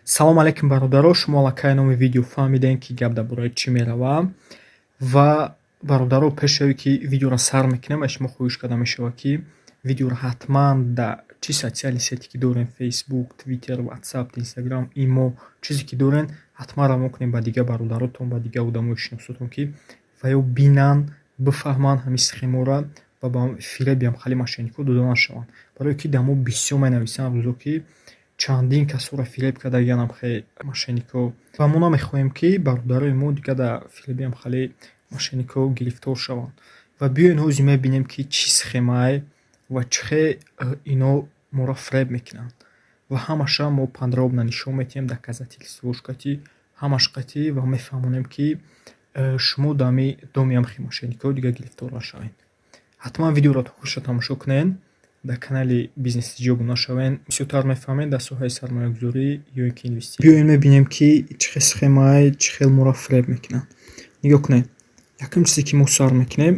Салом алейкум бародаро, шумо аллакай номи видео фаҳмидем ки гап дар бораи чӣ мерава ва бародаро пешави ки видеоро сар мекунем аз шумо хоҳиш карда мешавад ки видеоро ҳатман дар чӣ социали сети ки дорем фейсбук, твиттер, ватсап, инстаграм, имо чизе ки дорен ҳатман равона кунем ба дигар бародаротон, ба дигар одамои шиносотон ки ваё бинанд, бифаҳманд ҳамин схемаро ва ба фиреби ҳамхали мошеннико дода нашаванд. Барое ки дар мо бисёр менависанд рӯзо ки чандин касоро фиреб кардагаан ҳамхали мошеннико ва мо намехоҳем ки бародарои мо дигар дар фиреби ҳамхали мошеннико гирифтор шаванд. Ва биёед ҳозир мебинем ки чӣ схемае ва чӣ ино моро фиреб мекунанд ва ҳамаша мо пандроб нишон метиҳем дар газети листовошкати ҳамаш қатӣ ва мефаҳмонем ки шумо дар доми ҳамхи мошеннико дигар гирифтор нашавед. ҳатман видеоро то охирша тамошо кунед. Дар канали бизнес ҷоб нашавен бисёртар мефаҳмед дар соҳаи сармоягузорӣ ё ин ки инвеститсия. Биёед мебинем ки чӣ хел схемае, чӣ хел моро фиреб мекунанд. Нигоҳ кунед. Якум чизе ки мо сар мекунем.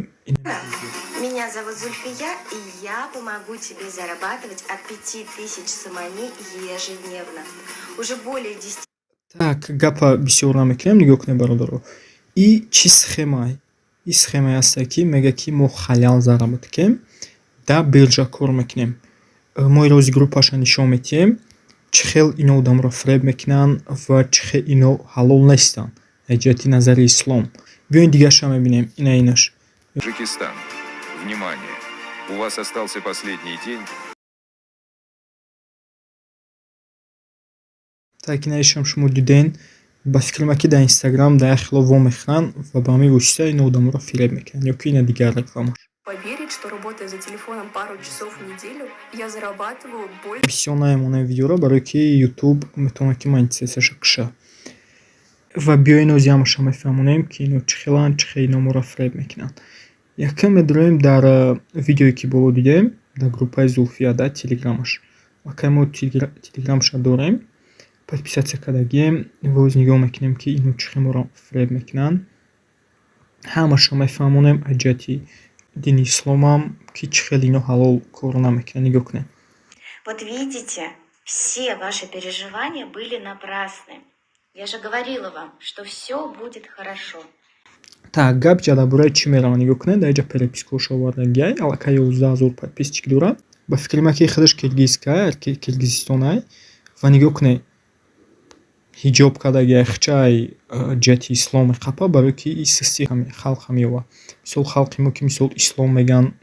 Меня зовут Зульфия, и я помогу тебе зарабатывать от 5000 сомани ежедневно. Уже более 10. Так, гапа бисёр намекунем. Нигоҳ кунед бародаро. И чӣ схемае? И схемае аст ки мега ки мо халал заработкем дар биржа кор мекунем. Мо рози группаша нишон метиҳем чӣ хел ино одамро фиреб мекунанд ва чӣ хел ино ҳалол нестанд аз ҷиҳати назари ислом. Биёед дигарша мебинем инаш. Таджикистан. Внимание! У вас остался последний день. Так инашам шумо диден. Ба фикр ки дар инстаграм дар хило вомехӯранд ва ба ҳамин восита ино одамро фиреб мекунанд ё ки ина дигар рекламаш. Поверить, что работая за телефоном пару часов в неделю, я зарабатываю больше. Бисёр наемонем видеоро барое ки YouTube метавонад ки монетизатсияша куша. Ва биёед нози ҳамаша мефаҳмонем ки ино чӣ хеланд, чӣ хел ино моро фиреб мекунанд. Якум медуроем дар видеое ки боло дидем дар группаи Зулфия дар телеграмаш. Вақте мо телеграмаша дорем, подписатсия кардагием ва оз нигоҳ мекунем ки ино чӣ хел моро фиреб мекунанд. Ҳамаша мефаҳмонем аз ҷиҳати дини исломам ки чӣ хел ино ҳалол кор намекунанд. Нигоҳ кунед. Вот видите, все ваши переживания были напрасны. Я же говорила вам, что все будет хорошо. Так, гап ҷа дар бораи чӣ мерава. Нигоҳ кунед. Дар ҷа перепискааш овардагиай аллакай 11 000 подписчик дорад. Ба фикри ман ки худаш киргизкай, киргизистонай ва нигоҳ кунед. Ҳиҷоб кардагиай хчай ҷиҳати исломи қапа барое ки и систи халқ меёва. Мисол халқи мо ки мисол ислом меган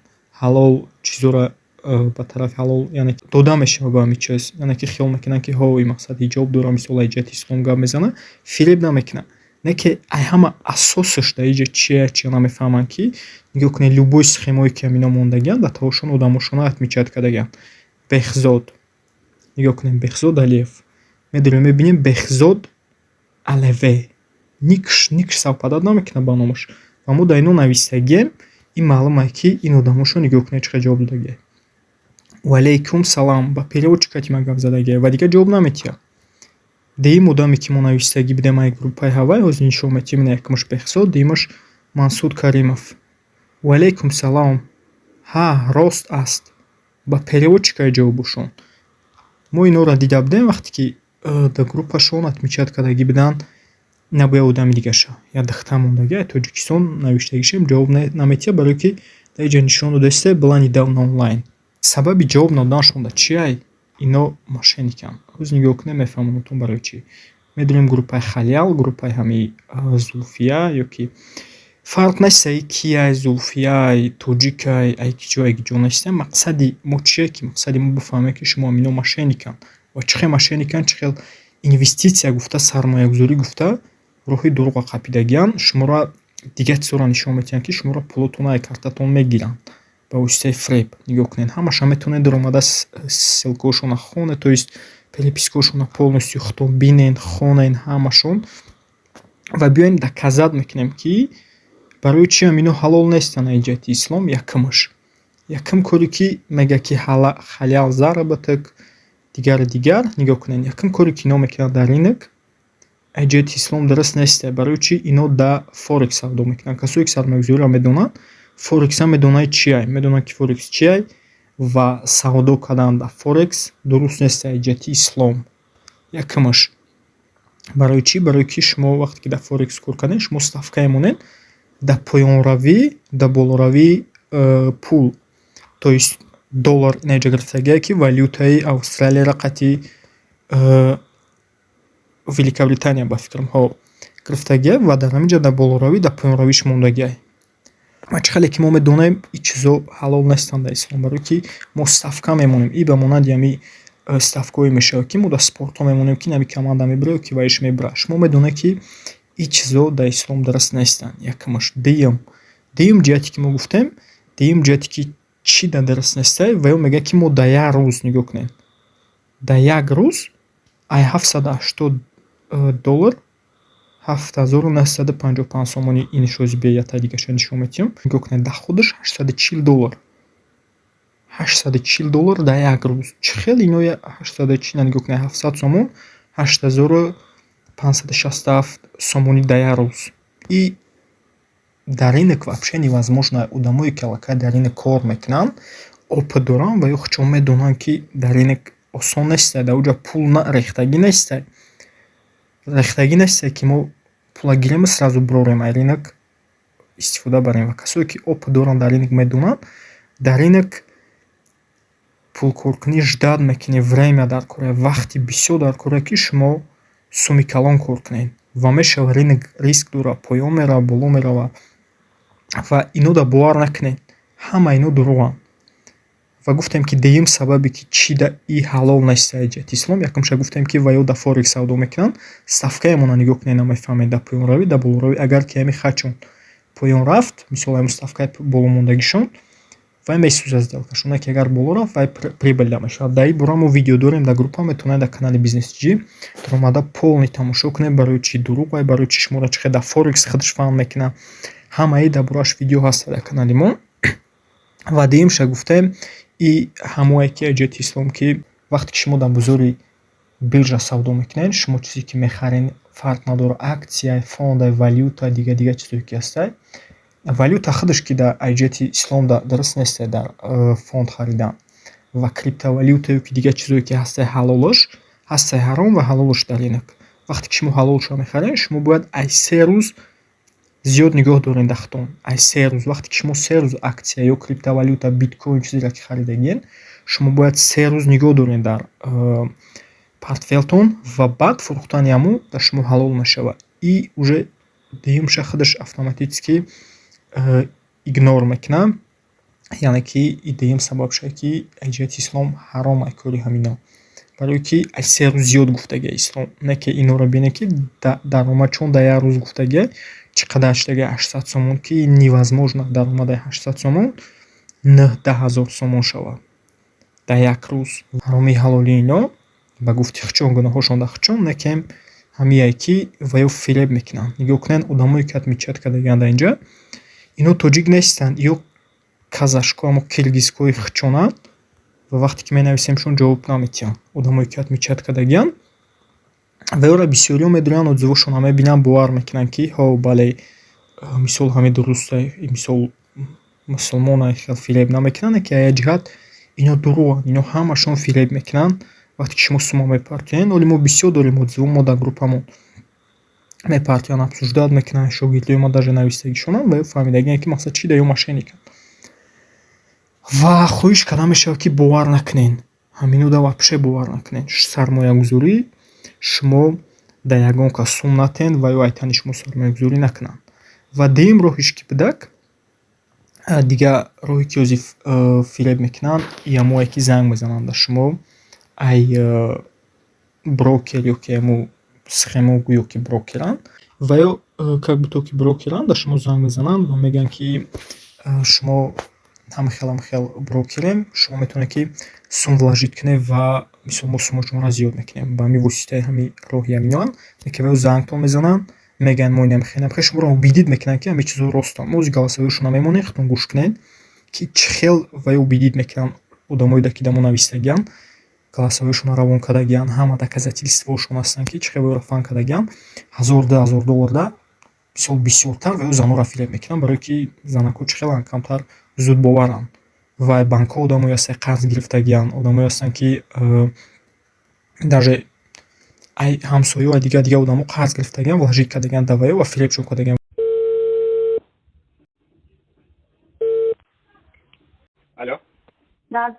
ҳалол чизора ба тарафи ҳалол яъне дода мешава ба ҳамин чиз. Яъне ки хиёл мекунанд ки ҳо ин мақсад ҳиҷоб дора мисол аз ҷиҳати ислом гап мезана, фиреб намекунанд. Не ки ай ҳама асосаш дар иҷа чия намефаҳманд ки нигоҳ кунед любой схемое ки ҳамино мондагианд дар тавошон одамошона отмечат кардагианд. Бехзод. Нигоҳ кунед Бехзод Алиев. Медорем мебинем Бехзод Алеве. Ник савпадад намекунад ба номаш. Ва мо дар ино навистагием ин маълуме ки ин одамошо нигоҳ кунед чӣ хел ҷавоб додагианд. Ва алейкум салом. Ба перевод чӣ кати ман гап задагианд ва дигар ҷавоб наметиҳад. Деим одаме ки мо навистагӣ бидем ай группаи ҳавай ҳозир нишон метиҳем ин якумаш Бехзод, деимаш Мансуд Каримов. Ва алейкум салом. Ҳа, рост аст. Ба перевод чӣ кати ҷавобошон. Мо инора дида будем вақте ки дар группашон отмечат кардагӣ бидан набояд одами дигаша. Я дахта мондагӣ Тоҷикистон навиштагишем ҷавоб наметиҳад барое ки дар иҷа нишон додааст была недавно онлайн. Сабаби ҷавоб наданашон дар чи ай? Ино мошенниканд. Ҳозир нигоҳ кунед мефаҳмонатон барои чӣ. Медонем группаи халал, группаи ҳами Зулфия ё ки фарқ нестаи ки ай Зулфияй, тоҷикай, айкиҷо нестем. Мақсади мо чие ки мақсади мо бифаҳмем ки шумо ҳамино мошенниканд. Ва чӣ хел мошенниканд, чӣ хел инвеститсия гуфта, сармоягузорӣ гуфта роҳи дурӯға қапидагианд. Шуморо дигар чизора нишон метиҳанд ки шуморо пулотона ай картатон мегиранд ба воситаи фиреб. Нигоҳ кунед. Ҳамаша метавонед омада ссилкаошона хонед, то есть перепискаошона полностью худтон бинен, хонен ҳамашон ва биёем доказат мекунем ки барои чӣ ҳамино ҳалол нестанд аз ҷиҳати ислом. Якум коре ки мега ки халал заработок дигар. Нигоҳ кунед. Якум коре ки ино мекунанд дар ринок аз ҷиҳати ислом дуруст нест. Барои чӣ ино дар форекс савдо мекунанд. Касое ки сармоягузориро медонанд, форекс ҳам медонад чи ай. Медонанд ки форекс чи ай ва савдо кардан дар форекс дуруст нест аз ҷиҳати ислом. Якумаш барои чӣ? Барои ки шумо вақте ки дар форекс кор кардем, шумо ставкае монед дар поёнравӣ, дар болоравии пул, то есть доллар инҷа гирифтагие ки валютаи Австралияро қати Великобритания ба фикрамҳо гирифтагие ва дар ҳамин ҷо дар болоравӣ, дар поёнравиш мондагие. ва чӣ хеле ки мо медонем ин чизо ҳалол нестанд дар ислом, барои ки мо ставка мемонем. И ба монанди ҳами ставкаҳое мешавад ки мо дар спортҳо мемонем ки нами каманда мебира ки ваиш мебира. Шумо медонед ки ин чизо дар ислом дуруст нестанд. Якумаш. Дуюм ҷиҳате ки мо гуфтем, дуюм ҷиҳате ки чӣ дар дуруст нестае, ва ё мегӯяд ки мо дар як рӯз нигоҳ кунем. Дар як рӯз ай $780 7955 сомони инишозибе я тадигаша нишон метиҳам. Нигоҳ кунед дар худаш $840. $840 дар як рӯз. Чӣ хел иное 840 нигоҳ кунед 700 сомон 8567 сомони дар як рӯз. И дар рынок вообще невозможно. Одамое ки аллакай дар рынок кор мекунанд, опыт доранд ва ё худшон медонанд ки дар рынок осон нестае, дар оҷа пул рехтагӣ нестае. Рехтагӣ нестае ки мо пула гирем сразу брорем ай рынок истифода барем. Ва касое ки опыт доранд дар рынок медонанд, дар рынок пулкоркунӣ ждат мекунед, время дар кора, вақти бисёр дар кора ки шумо суми калон кор кунед. Ва мешавад рынок риск дора, поён мерава, боло мерава. Ва ино да бовар накунед. Ҳама ино дурӯғанд. Ва гуфтем ки дуюм сабаби ки чӣ да и ҳалол нест дар ҷиҳати ислом, якумша гуфтем ки ва ё дар форекс савдо мекунанд, ставкаемона нигоҳ кунед, намефаҳмед дар поёнравӣ, дар болоравӣ. Агар ки ҳами хачон поён рафт, мисол ҳамин ставкаи боломондагишон, вай месӯзад сделкашон, ки агар боло рафт, вай прибыльда мешавад. Дар ин бора мо видео дорем дар группа, метавонед дар канали бизнес-ҷи даромада полни тамошо кунед, барои чӣ дурӯғ ва барои чӣ шуморо чӣ хел дар форекс худаш фаҳм мекунад. Ҳамаи дар бораш видео ҳаст дар канали мо. Ва дуюмша гуфтем и ҳамое ки ҷиҳати ислом ки вақте ки шумо дар бозори биржа савдо мекунед, шумо чизе ки мехарен фарқ надора, аксия, фонда, валюта, дига чизое ки ҳастае. Валюта худаш ки дар ҷиҳати ислом дуруст нестае дар фонд харидан. Ва криптовалютае ки дига чизое ки ҳастае ҳалолаш, ҳастае ҳаром ва ҳалолаш дар рынок. Вақте ки шумо ҳалолашро мехарен, шумо бояд ай 3 рӯз зиёд нигоҳ дорен дар хутон. Ай 3 рӯз. Вақте ки шумо 3 рӯз аксия ё криптовалюта, биткоин чизеро ки харидагиен, шумо бояд 3 рӯз нигоҳ дорен дар портфелтон ва баъд фурӯхтани ҳамон дар шумо ҳалол мешавад. И уже дуюмша худаш автоматически игнор мекунад. Яъне ки и дуюм сабабша ки ҷиҳати ислом ҳаром ай кори ҳамино. Барои ки ай 3 рӯз зиёд гуфтагия ислом. Не ки иноро бинед ки даромад чун дар як рӯз гуфтагия чӣ қадар шудагия 800 сомон ки невозможно даромадаи 800 сомон 9-10,000 сомон шавад дар як рӯз. Ҳароми ҳалоли ино ба гуфти хучон гуноҳошон дар хучон некем ҳамие ки ва ё фиреб мекунанд. Нигоҳ кунед одамое ки отмечат кардагианд дар инҷа, ино тоҷик нестанд, ё казашко амо киргизкои хучонанд ва вақте ки менависемшон ҷавоб наметиҳанд. Одамое ки отмечат кардагианд ва ёра бисёриҳо медоранд, отзывошон ҳама мебинанд, бовар мекунанд ки ҳо бале мисол ҳами дурусте, мисол мусулмона хел фиреб намекунанд, ки аз як ҷиҳат ино дурӯғанд, ино ҳамашон фиреб мекунанд. Вақте ки шумо сума мепартоянд, оли мо бисёр дорем отзиво, мо дар группамон мепартоянд, обсуждат мекунанд, шогирдиҳои мо даже навистагишонанд ва ё фаҳмидагианд ки мақсад чӣ да ё мошенника. Ва хоҳиш карда мешавад ки бовар накунед. Ҳамино да вообще бовар накунед. Сармоягузорӣ шумо дар ягон кас сум натен ва ё айтани шумо сармоягузорӣ накунанд. Ва дуюм роҳиш ки будак, дига роҳе ки ҳозир фиреб мекунанд, ҳамое ки занг мезананд ба шумо, ай брокер ё ки ҳамо схемо гӯё ки брокеранд ва ё как будто ки брокеранд, ба шумо занг мезананд ва мегӯянд ки шумо ҳамахел брокерем, шумо метавонед ки сум вложит кунед ва мисол мо сумо шуморо зиёд мекунем ба ҳамин воситаи ҳамин роҳи ҳаминоанд, ки ва ё зангтон мезананд, мегӯянд мо намехоҳем, шуморо убедид мекунанд ки ҳамин чизо ростанд. Мо галасовиҳошонро мемонем, худтон гӯш кунед ки чӣ хел ва ё убедид мекунанд одамое ки дар мо навистагианд, галасовиҳошонро равон кардагианд, ҳама доказательствоҳошон ҳастанд ки чӣ хел ва ё рафан кардагианд. $1000 да мисол бисёртар ва ё занора фиреб мекунанд, барое ки занако чӣ хеланд камтар зуд боваранд. Ва банкҳо одамое ҳастанд қарз гирифтагианд, одамое ҳастанд ки даже ай ҳамсоя ва дига одамо қарз гирифтаган вложить кардаган даваё ва фиребшон кардаган. Алло. Да,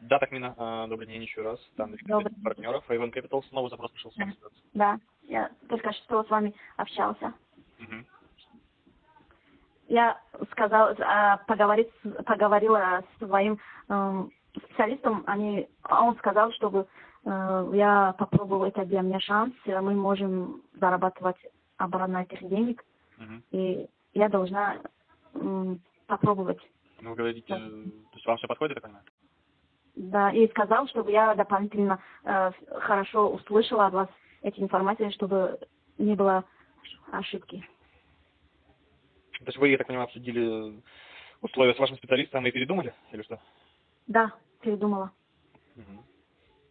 Да, так, Мина, добрый день еще раз. Там Добрый. партнеров, Avon Capital, снова запрос пришел с вами связаться. да. Я только что с вами общался. Мгм. Я поговорила с своим специалистом. Он сказал, чтобы я попробовала, это для меня шанс. Мы можем зарабатывать обратно этих денег. Мгм. И я должна попробовать. Ну, вы говорите, Да. то есть вам все подходит, я так понимаю? Да, и сказал, чтобы я дополнительно хорошо услышала от вас эти информации, чтобы не было ошибки. То есть вы, я так понимаю, обсудили условия с вашим специалистом и передумали, или что? Да, передумала. Мгм.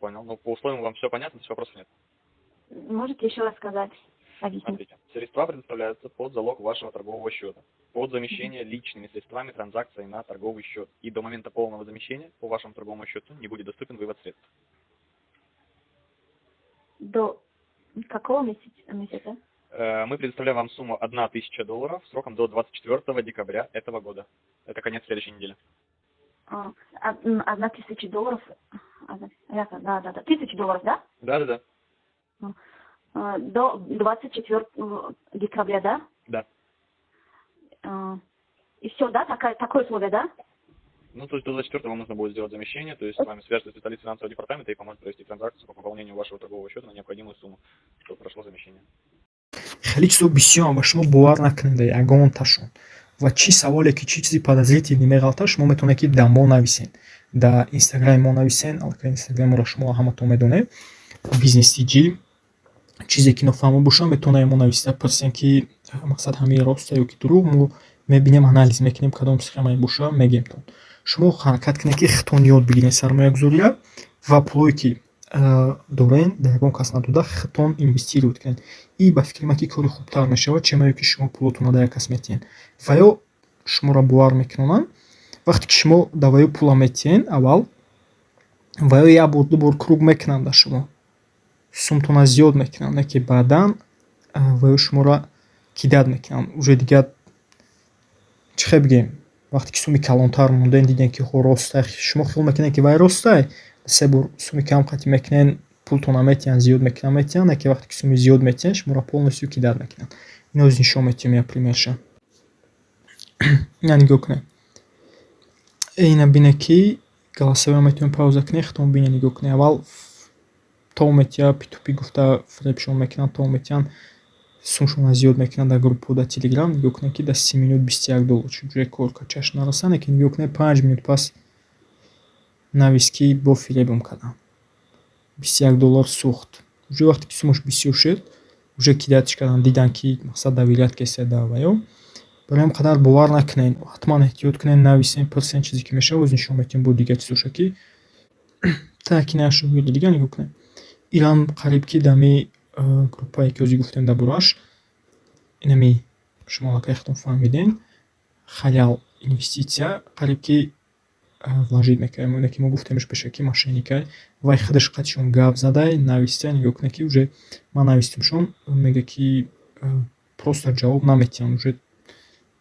Понял. Ну, по условиям вам все понятно, то есть вопросов нет. Можете еще раз сказать? Объяснить? Смотрите, средства предоставляются под залог вашего торгового счета, под замещение личными средствами транзакций на торговый счет. И до момента полного замещения по вашему торговому счету не будет доступен вывод средств. До какого месяца? Мы предоставляем вам сумму $1000 сроком до 24 декабря этого года. Это конец следующей недели. $1000. Да. $1000, да? Да. До 24 декабря, да? Да. И все, да? Такое условие, да? Ну, то есть до 24 вам нужно будет сделать замещение, то есть с вами свяжется специалист финансового департамента и поможет провести транзакцию по пополнению вашего торгового счета на необходимую сумму, чтобы прошло замещение. хеле чизо бисёр ба шумо бовар накунед ягонташон ва чӣ саволе ки чӣ чизи подозрительный меғалта шумо метавонед ки дар мо нависен, дар инстаграми мо нависен. Аллакай инстаграмро шумо ҳаматон медонед. Бизнес TG чизе ки нофаҳмо боша метавонед мо нависта пурсен ки мақсад ҳамин роста ё ки дурӯғ. Мо мебинем, анализ мекунем кадом схемаи боша, мегемтон. Шумо ҳаракат кунед ки хитон ёд бигирен сармоягузория ва пулое ки дорен дар ягон кас надода хитон инвестировать кунед. И ба фикри ман ки кори хубтар мешавад, чемае ки шумо пулотонро дар як кас метиҳен ва ё шуморо бовар мекунонанд. Вақте ки шумо дар ва ё пула метиҳен аввал ва ё як бор ду бор круг мекунанд дар шумо, сумтона зиёд мекунанд, не ки баъдан ва ё шуморо кидат мекунанд. Уже дигар чӣ хел бигем, вақте ки суми калонтар монден дидем ки хо роста, шумо хел мекунед ки вай роста, се бор суми кам қатӣ мекунед, пултона метиҳанд, зиёд метиҳанд, не ки вақте ки суми зиёд метиҳанд шуморо полностью кидат мекунанд. Ино нишон метиҳем як примерша. Ина нигоҳ кунед. Ина бине ки галасаро метавонем пауза кунем, хитон бине нигоҳ кунед. Аввал то метиҳа P2P гуфта фребшон мекунанд, то метиҳанд сумшона зиёд мекунанд дар группа дар Telegram. Нигоҳ кунед ки дар 30 минут $21 чунки корка чашм нараса, не ки нигоҳ кунед 5 минут пас навис ки бо фиребом кардам. $21 сӯхт. Уже вақте ки сумаш бисёр шуд, уже кидатиш кардан, дидан ки мақсад давилят кеса дава ё. Барои ҳам қадар бовар накунед, ҳатман эҳтиёт кунед, нависен пурсен чизе ки мешава, оз нишон метиҳем бо дигар чизоша ки таки нашуд дигар нигоҳ кунед. Иран қариб ки дами группае ки озӣ гуфтем дар борааш, инами шумо аллакай хитон фаҳмиден, халал инвеститсия қариб ки вложить мекардем. Оне ки мо гуфтемш пеша ки мошенникай вай худаш қатишон гап задай нависте, нигоҳ кунед ки уже ман навистимшон, мега ки просто ҷавоб наметиҳам. Уже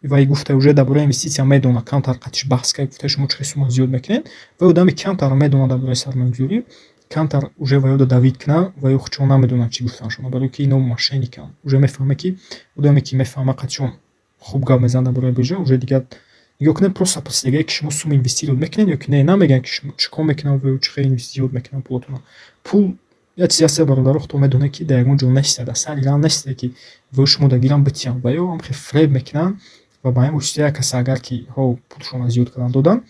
вай гуфта уже дар бораи инвеститсия медона, камтар қатиш баҳс кард, гуфта шумо чӣ хел сума зиёд мекунед. Вай одами камтар медона дар бораи сармоягузорӣ, камтар уже вай ода давид куна ва ё худшон намедонанд чӣ гуфтанд шумо, барои ки ино мошенниканд. Уже мефаҳме ки одаме ки мефаҳма қатишон хуб гап мезанад дар бораи биржа, уже дигар нигоҳ кунед, просто пурсига ки шумо сума инвестировать мекунед ё ки не, намегӯянд ки шумо чӣ кор мекунанд ва ё чӣ хел инвестировать мекунанд пулотонро. Пул як чизе аст бародаро, худо медонад ки дар ягон ҷо неста, дар сари ран неста ки ва шумо дар гирам битиҳанд ва ё ҳам хел фреб мекунанд ва ба ҳамин восита як кас агар ки ҳо пулшона зиёд кардан додан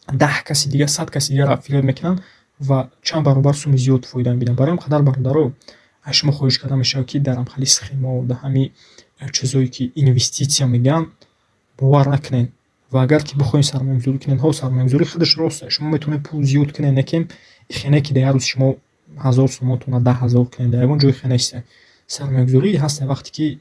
10 каси дигар 100 каси дигар фреб мекунанд ва чанд баробар суми зиёд фоида мебинанд. Барои ҳам қадар бародаро шумо хоҳиш карда мешавад ки дар амхали схема, дар ҳамин чизое ки инвеститсия мегӯянд бовар накунед. Ва агар ки бихоҳед сармоягузорӣ кунед, ҳо сармоягузорӣ худаш рост, шумо метавонед пул зиёд кунед, не ки ихене ки дар як рӯз шумо 1000 сомонтона 10,000 кунед, дар ягон ҷо ихе нест. Сармоягузорӣ ҳаст вақте ки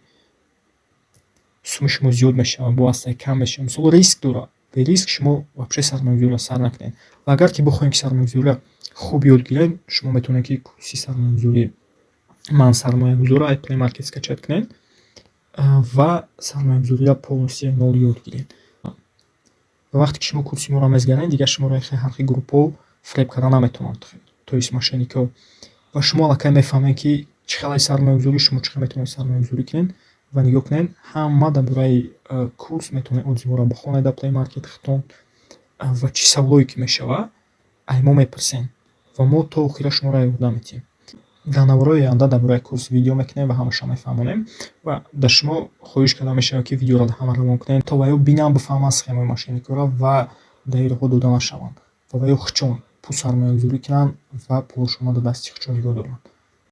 суми шумо зиёд мешавад, бо ҳастай кам мешавад. Мисол риск дорад. Бе риск шумо вообще сармоягузорӣ сар накунед. Ва агар ки бихоҳем ки сармоягузорӣ хуб ёд гиред, шумо метавонед ки курси сармоягузорӣ ман сармоягузора ай плей маркет скачат кунед ва сармоягузория полностью нол ёд гиред. ва вақте ки шумо курси моро мезгаред дигар шуморо ҳархи группҳо фреб карда наметавонанд, то есть мошеннико, ва шумо аллакай мефаҳмед ки чӣ хеле сармоягузорӣ шумо чӣ хеле метавонед сармоягузорӣ кунед ва нигоҳ кунед ҳама дар бораи курс метавонед отзивҳоро бихонед дар плей маркет хитон ва чӣ саволое ки мешава аз мо мепурсен ва мо то охира шуморо ёрдам метиҳем. дар навбарои оянда дар бораи курс видео мекунем ва ҳамаша мефаҳмонем ва дар шумо хоҳиш карда мешавад ки видеоро ҳама равон кунед то ваё бинанд бифаҳманд схемаи мошенникора ва даироҳо дода нашаванд ва ваё хичон пул сармоягузорӣ кунанд ва пулашонро дар дасти хичон нигоҳ доранд.